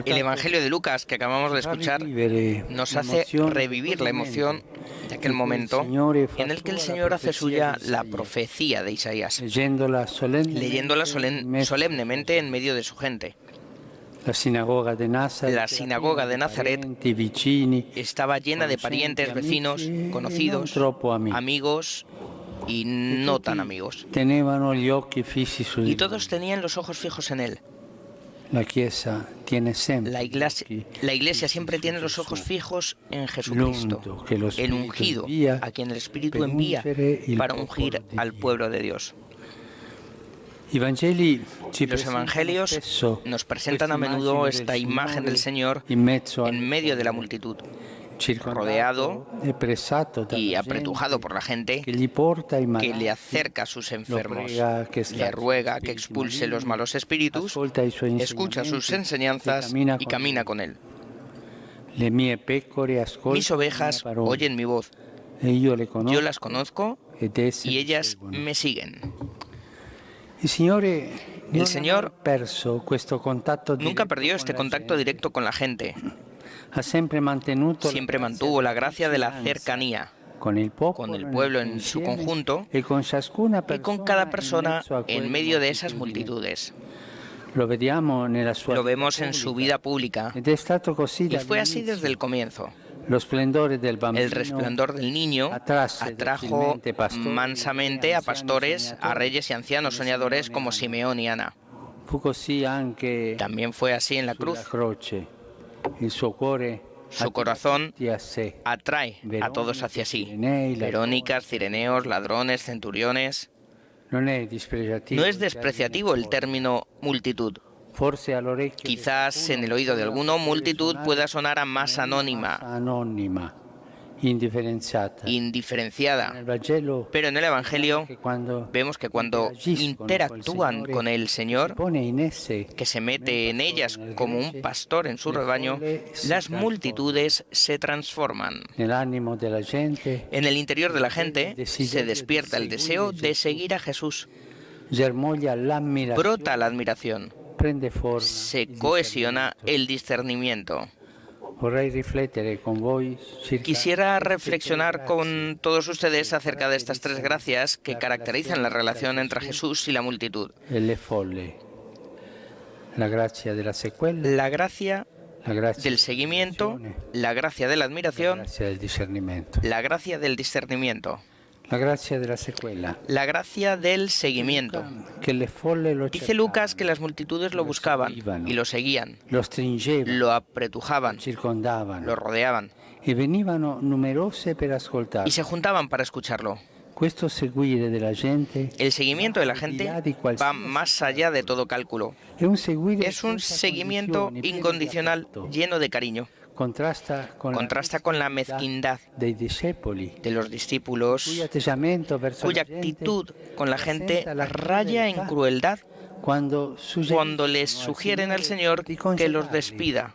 El Evangelio de Lucas que acabamos de escuchar nos hace revivir la emoción de aquel momento en el que el Señor hace suya la profecía de Isaías, leyéndola solemnemente en medio de su gente. La sinagoga de Nazaret estaba llena de parientes, vecinos, conocidos, amigos y no tan amigos. Y todos tenían los ojos fijos en él. La Iglesia siempre tiene los ojos fijos en Jesucristo, el ungido, a quien el Espíritu envía para ungir al pueblo de Dios. Los evangelios nos presentan a menudo esta imagen del Señor en medio de la multitud, rodeado y apretujado por la gente, que le acerca a sus enfermos, le ruega que expulse los malos espíritus, escucha sus enseñanzas y camina con él. Mis ovejas oyen mi voz, yo las conozco y ellas me siguen. El Señor nunca perdió este contacto directo con la gente. Siempre mantuvo la gracia de la cercanía con el pueblo en su conjunto y con cada persona en medio de esas multitudes. Lo vemos en su vida pública y fue así desde el comienzo. El resplandor del niño atrajo mansamente a pastores, a reyes y ancianos soñadores como Simeón y Ana. También fue así en la cruz. Su corazón atrae a todos hacia sí. Verónicas, cireneos, ladrones, centuriones. No es despreciativo el término multitud. Quizás en el oído de alguno, multitud pueda sonar a masa anónima, indiferenciada. Pero en el Evangelio vemos que cuando interactúan con el Señor, que se mete en ellas como un pastor en su rebaño, las multitudes se transforman. En el interior de la gente se despierta el deseo de seguir a Jesús. Brota la admiración. Se cohesiona el discernimiento. Quisiera reflexionar con todos ustedes acerca de estas tres gracias que caracterizan la relación entre Jesús y la multitud. La gracia del seguimiento, la gracia de la admiración, la gracia del discernimiento. La gracia del seguimiento. Dice Lucas que las multitudes lo buscaban y lo seguían, lo apretujaban, lo rodeaban y se juntaban para escucharlo. El seguimiento de la gente va más allá de todo cálculo. Es un seguimiento incondicional, lleno de cariño. Contrasta con la mezquindad de los discípulos, cuya actitud con la gente raya en crueldad cuando les sugieren al Señor que los despida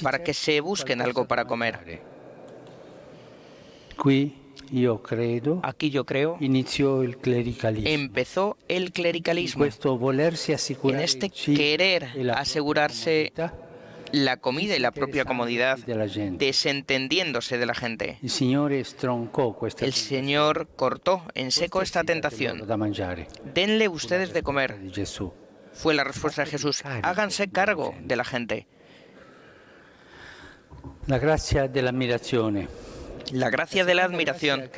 para que se busquen algo para comer. Aquí yo creo empezó el clericalismo, en este querer asegurarse la comida y la propia comodidad, desentendiéndose de la gente. El Señor cortó en seco esta tentación. Denle ustedes de comer. Fue la respuesta de Jesús. Háganse cargo de la gente. La gracia de la admiración. La gracia de la admiración,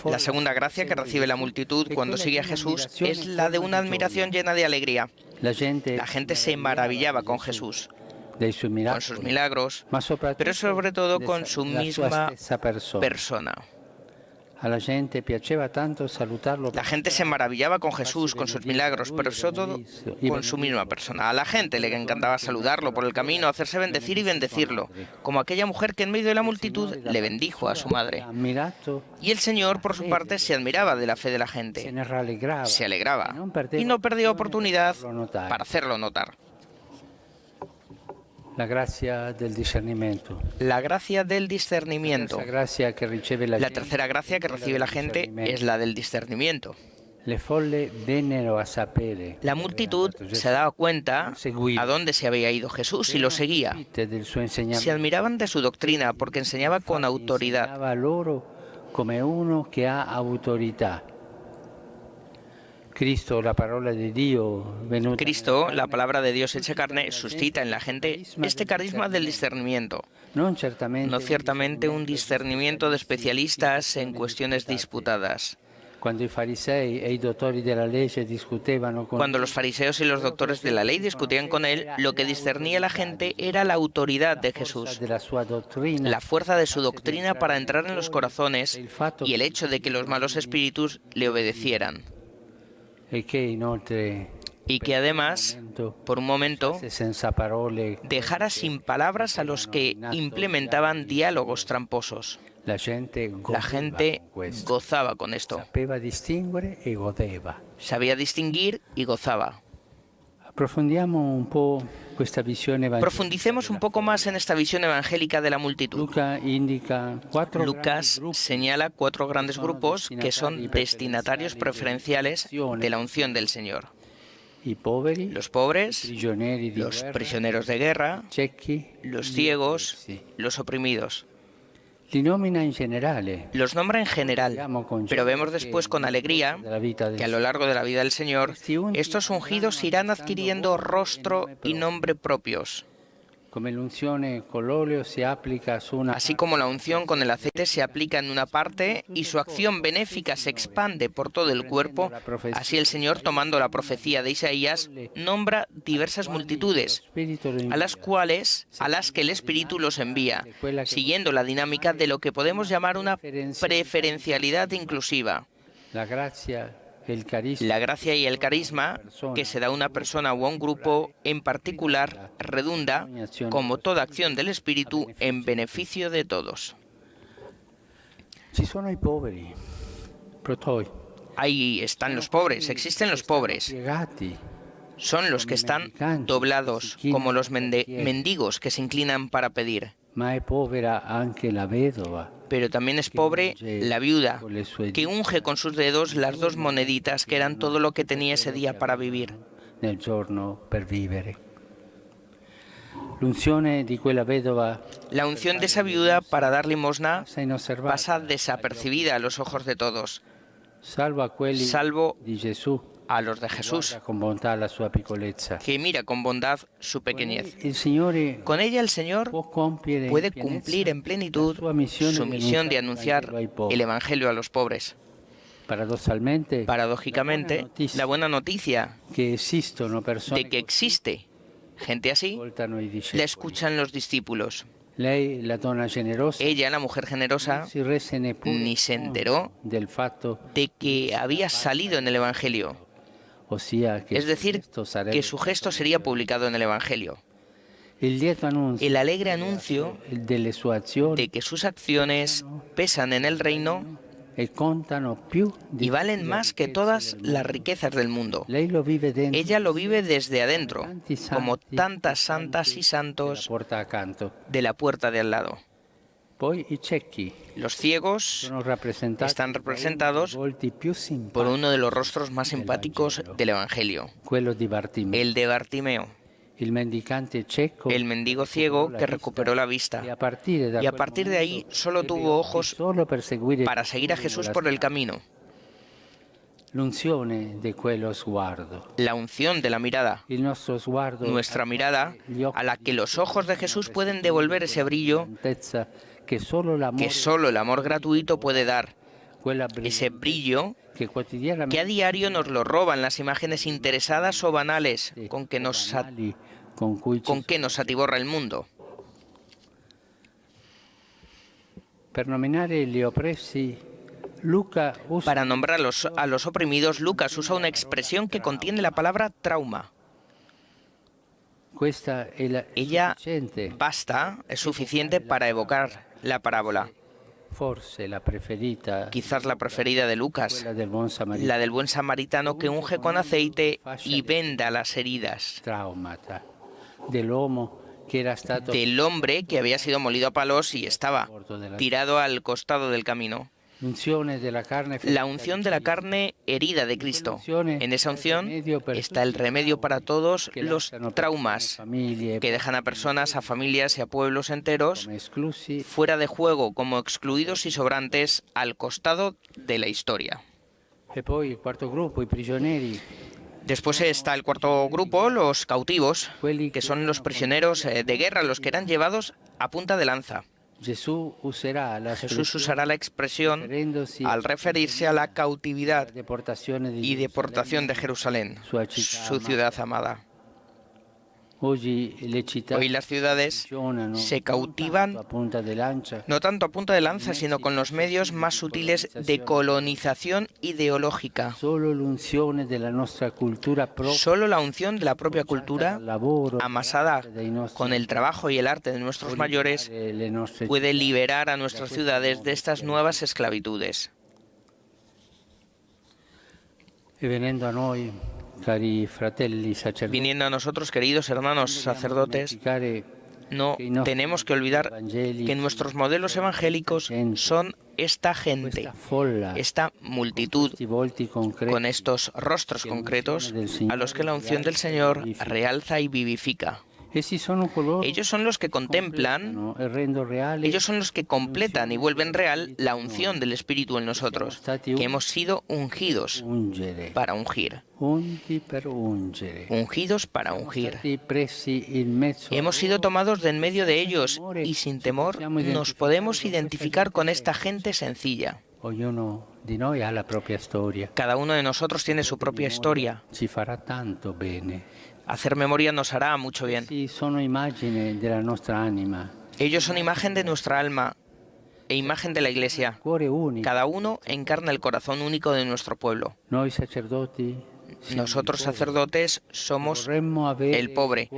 la segunda gracia que recibe la multitud cuando sigue a Jesús, es la de una admiración llena de alegría. La gente se maravillaba con Jesús, con sus milagros, pero sobre todo con su misma persona. La gente se maravillaba con Jesús, con sus milagros, pero sobre todo con su misma persona. A la gente le encantaba saludarlo por el camino, hacerse bendecir y bendecirlo, como aquella mujer que en medio de la multitud le bendijo a su madre. Y el Señor, por su parte, se admiraba de la fe de la gente, se alegraba y no perdió oportunidad para hacerlo notar. La gracia del discernimiento. La gracia del discernimiento. La tercera gracia que recibe la gente es la del discernimiento. La multitud se daba cuenta a dónde se había ido Jesús y lo seguía. Se admiraban de su doctrina porque enseñaba con autoridad. Cristo, la palabra de Dios hecha carne, suscita en la gente este carisma del discernimiento. No ciertamente un discernimiento de especialistas en cuestiones disputadas. Cuando los fariseos y los doctores de la ley discutían con él, lo que discernía la gente era la autoridad de Jesús, la fuerza de su doctrina para entrar en los corazones y el hecho de que los malos espíritus le obedecieran. Y que además, por un momento, dejara sin palabras a los que implementaban diálogos tramposos. La gente gozaba con esto. Sabía distinguir y gozaba. Profundicemos un poco más en esta visión evangélica de la multitud. Lucas señala 4 grandes grupos que son destinatarios preferenciales de la unción del Señor. Los pobres, los prisioneros de guerra, los ciegos, los oprimidos. Los nombra en general, pero vemos después con alegría que a lo largo de la vida del Señor, estos ungidos irán adquiriendo rostro y nombre propios. Así como la unción con el aceite se aplica en una parte y su acción benéfica se expande por todo el cuerpo, así el Señor, tomando la profecía de Isaías, nombra diversas multitudes, a las que el Espíritu los envía, siguiendo la dinámica de lo que podemos llamar una preferencialidad inclusiva. La gracia y el carisma que se da a una persona o a un grupo en particular redunda, como toda acción del Espíritu, en beneficio de todos. Ahí están los pobres, existen los pobres. Son los que están doblados, como los mendigos que se inclinan para pedir. Pero también es pobre la viuda, que unge con sus dedos las 2 moneditas que eran todo lo que tenía ese día para vivir. La unción de esa viuda para dar limosna pasa desapercibida a los ojos de todos, salvo a los de Jesús, que mira con bondad su pequeñez. Con ella el Señor puede cumplir en plenitud su misión de anunciar el Evangelio a los pobres. Paradójicamente, la buena noticia de que existe gente así, la escuchan los discípulos. Ella, la mujer generosa, ni se enteró de que había salido en el Evangelio. Es decir, que su gesto sería publicado en el Evangelio. El alegre anuncio de que sus acciones pesan en el reino y valen más que todas las riquezas del mundo. Ella lo vive desde adentro, como tantas santas y santos de la puerta de al lado. Los ciegos están representados por uno de los rostros más simpáticos del Evangelio, el de Bartimeo, el mendigo ciego que recuperó la vista, y a partir de ahí solo tuvo ojos para seguir a Jesús por el camino. La unción de la mirada, nuestra mirada, a la que los ojos de Jesús pueden devolver ese brillo que solo el amor gratuito puede dar, ese brillo que a diario nos lo roban las imágenes interesadas o banales con que nos atiborra el mundo. Para nombrar a los oprimidos, Lucas usa una expresión que contiene la palabra trauma. Ella basta, es suficiente para evocar la parábola. Quizás la preferida de Lucas, la del buen samaritano que unge con aceite y venda las heridas del hombre que había sido molido a palos y estaba tirado al costado del camino. la unción de la carne herida de Cristo. En esa unción está el remedio para todos los traumas que dejan a personas, a familias y a pueblos enteros fuera de juego, como excluidos y sobrantes, al costado de la historia. Después está el cuarto grupo, los cautivos, que son los prisioneros de guerra, los que eran llevados a punta de lanza. Jesús usará la expresión al referirse a la cautividad y deportación de Jerusalén, su ciudad amada. Hoy las ciudades se cautivan no tanto a punta de lanza, sino con los medios más sutiles de colonización ideológica. Solo la unción de la propia cultura, amasada con el trabajo y el arte de nuestros mayores, puede liberar a nuestras ciudades de estas nuevas esclavitudes. Viniendo a nosotros, queridos hermanos sacerdotes, no tenemos que olvidar que nuestros modelos evangélicos son esta gente, esta multitud, con estos rostros concretos a los que la unción del Señor realza y vivifica. Ellos son los que contemplan, ellos son los que completan y vuelven real la unción del Espíritu en nosotros, que hemos sido ungidos para ungir. Ungidos para ungir. Hemos sido tomados de en medio de ellos y sin temor nos podemos identificar con esta gente sencilla. Cada uno de nosotros tiene su propia historia. Hacer memoria nos hará mucho bien. Ellos son imagen de nuestra alma e imagen de la Iglesia. Cada uno encarna el corazón único de nuestro pueblo. Nosotros sacerdotes somos el pobre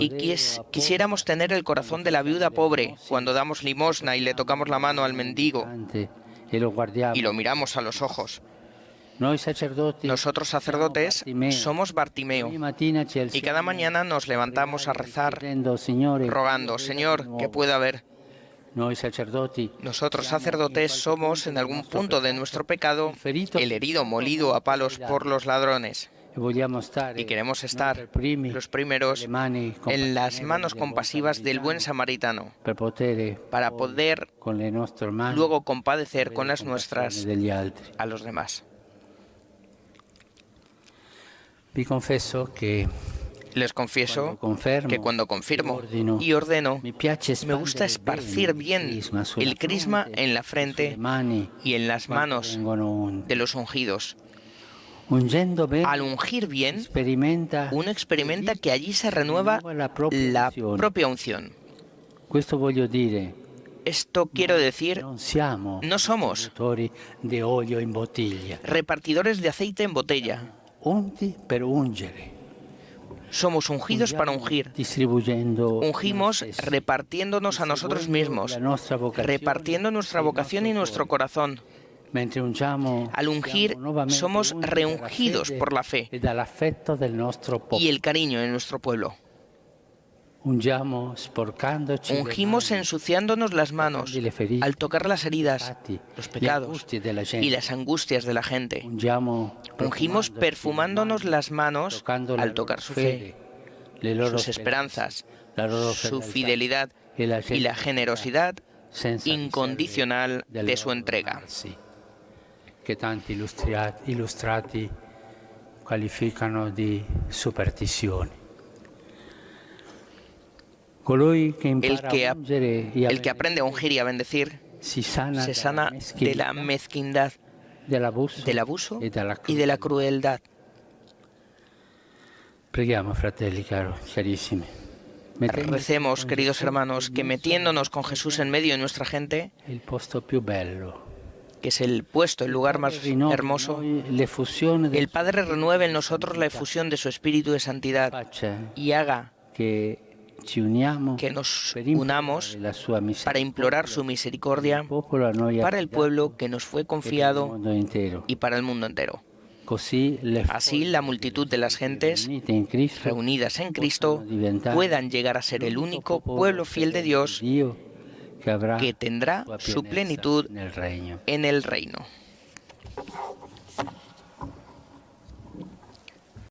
y quisiéramos tener el corazón de la viuda pobre cuando damos limosna y le tocamos la mano al mendigo y lo miramos a los ojos. Nosotros sacerdotes somos Bartimeo y cada mañana nos levantamos a rezar rogando, Señor, que pueda ver. Nosotros sacerdotes somos en algún punto de nuestro pecado el herido molido a palos por los ladrones. Y queremos estar los primeros en las manos compasivas del buen samaritano para poder luego compadecer con las nuestras a los demás. Les confieso que cuando confirmo y ordeno, me gusta esparcir bien el crisma en la frente y en las manos de los ungidos. Al ungir bien, uno experimenta que allí se renueva la propia unción. Esto quiero decir, no somos repartidores de aceite en botella. Somos ungidos para ungir. Ungimos repartiéndonos a nosotros mismos, repartiendo nuestra vocación y nuestro corazón. Al ungir, somos reungidos por la fe y el cariño de nuestro pueblo. Ungimos ensuciándonos las manos al tocar las heridas, los pecados y las angustias de la gente. Ungimos perfumándonos las manos al tocar su fe, sus esperanzas, su fidelidad y la generosidad incondicional de su entrega. Que tanti illustrati qualificano di superstizione. El que aprende a ungir y a bendecir se sana de la mezquindad, del abuso y de la crueldad. Recemos, queridos hermanos, que metiéndonos con Jesús en medio de nuestra gente, que es el puesto, el lugar más hermoso, el Padre renueve en nosotros la efusión de su Espíritu de santidad y haga que nos unamos para implorar su misericordia para el pueblo que nos fue confiado y para el mundo entero. Así la multitud de las gentes reunidas en Cristo puedan llegar a ser el único pueblo fiel de Dios que tendrá su plenitud en el reino.